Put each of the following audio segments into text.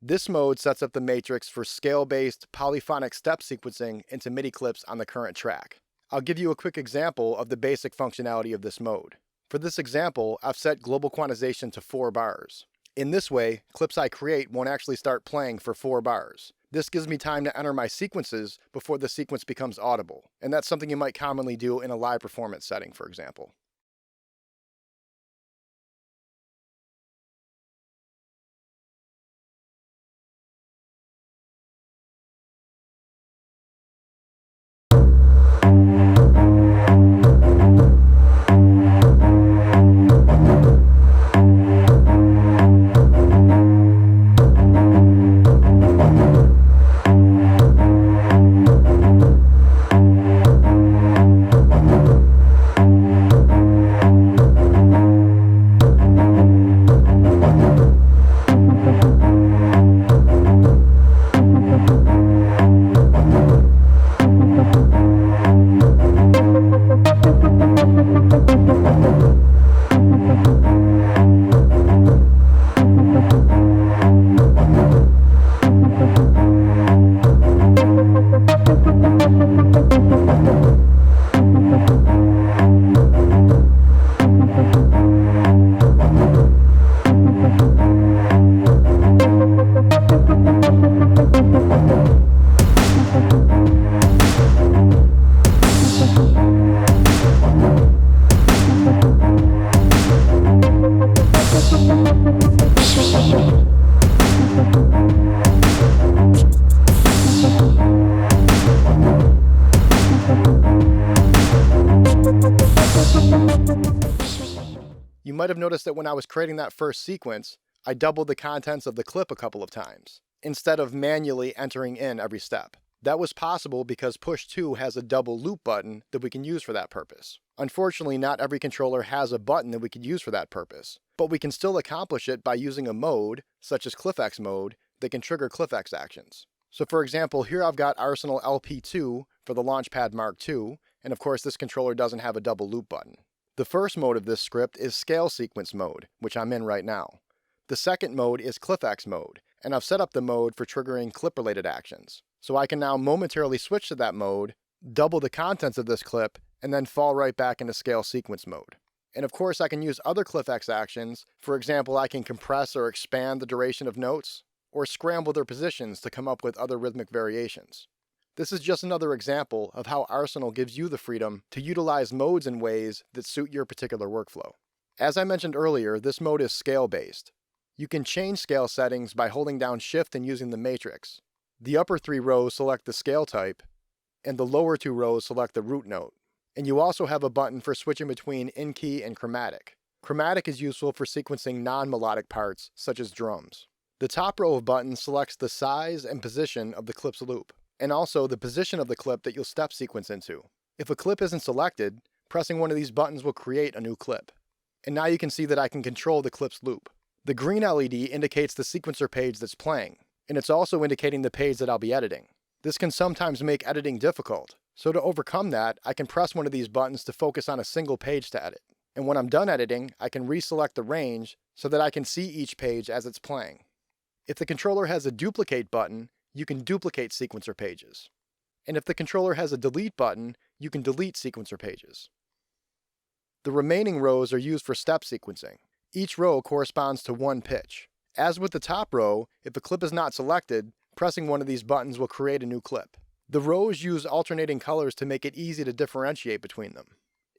This mode sets up the matrix for scale-based polyphonic step sequencing into MIDI clips on the current track. I'll give you a quick example of the basic functionality of this mode. For this example, I've set global quantization to 4 bars. In this way, clips I create won't actually start playing for 4 bars. This gives me time to enter my sequences before the sequence becomes audible, and that's something you might commonly do in a live performance setting, for example. You might have noticed that when I was creating that first sequence, I doubled the contents of the clip a couple of times, instead of manually entering in every step. That was possible because Push 2 has a double loop button that we can use for that purpose. Unfortunately, not every controller has a button that we could use for that purpose, but we can still accomplish it by using a mode, such as CliffX mode, that can trigger CliffX actions. So for example, here I've got Arsenal LP2 for the Launchpad Mark II, and of course this controller doesn't have a double loop button. The first mode of this script is Scale Sequence mode, which I'm in right now. The second mode is CliffX mode, and I've set up the mode for triggering clip-related actions. So I can now momentarily switch to that mode, double the contents of this clip, and then fall right back into Scale Sequence mode. And of course I can use other CliffX actions. For example, I can compress or expand the duration of notes, or scramble their positions to come up with other rhythmic variations. This is just another example of how Arsenal gives you the freedom to utilize modes in ways that suit your particular workflow. As I mentioned earlier, this mode is scale-based. You can change scale settings by holding down Shift and using the matrix. The upper 3 rows select the scale type, and the lower 2 rows select the root note. And you also have a button for switching between in-key and chromatic. Chromatic is useful for sequencing non-melodic parts, such as drums. The top row of buttons selects the size and position of the clip's loop, and also the position of the clip that you'll step sequence into. If a clip isn't selected, pressing one of these buttons will create a new clip. And now you can see that I can control the clip's loop. The green LED indicates the sequencer page that's playing, and it's also indicating the page that I'll be editing. This can sometimes make editing difficult, so to overcome that, I can press one of these buttons to focus on a single page to edit. And when I'm done editing, I can reselect the range so that I can see each page as it's playing. If the controller has a duplicate button, you can duplicate sequencer pages. And if the controller has a delete button, you can delete sequencer pages. The remaining rows are used for step sequencing. Each row corresponds to one pitch. As with the top row, if a clip is not selected, pressing one of these buttons will create a new clip. The rows use alternating colors to make it easy to differentiate between them.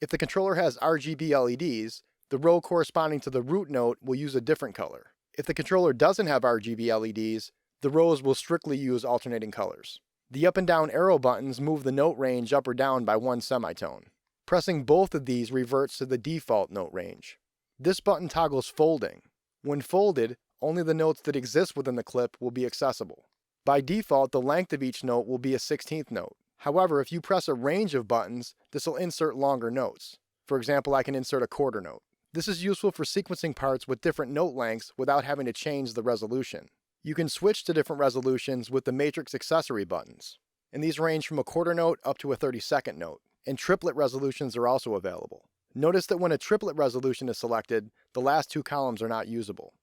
If the controller has RGB LEDs, the row corresponding to the root note will use a different color. If the controller doesn't have RGB LEDs, the rows will strictly use alternating colors. The up and down arrow buttons move the note range up or down by one semitone. Pressing both of these reverts to the default note range. This button toggles folding. When folded, only the notes that exist within the clip will be accessible. By default, the length of each note will be a 16th note. However, if you press a range of buttons, this will insert longer notes. For example, I can insert a quarter note. This is useful for sequencing parts with different note lengths without having to change the resolution. You can switch to different resolutions with the matrix accessory buttons, and these range from a quarter note up to a 32nd note, and triplet resolutions are also available. Notice that when a triplet resolution is selected, the last 2 columns are not usable.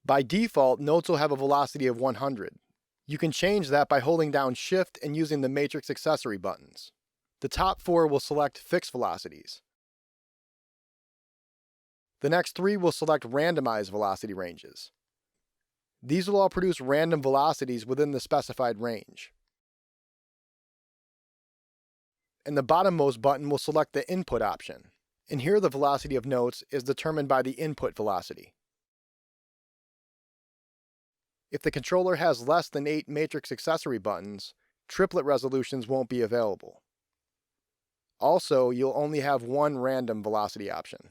By default, notes will have a velocity of 100. You can change that by holding down Shift and using the matrix accessory buttons. The top 4 will select fixed velocities. The next 3 will select randomized velocity ranges. These will all produce random velocities within the specified range. And the bottommost button will select the input option. And here the velocity of notes is determined by the input velocity. If the controller has less than 8 matrix accessory buttons, triplet resolutions won't be available. Also, you'll only have one random velocity option.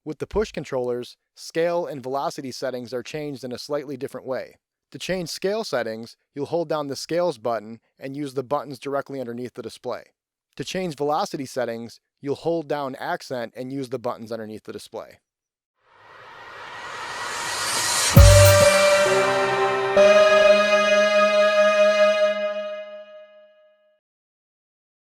With the push controllers, scale and velocity settings are changed in a slightly different way. To change scale settings, you'll hold down the Scales button and use the buttons directly underneath the display. To change velocity settings, you'll hold down Accent and use the buttons underneath the display.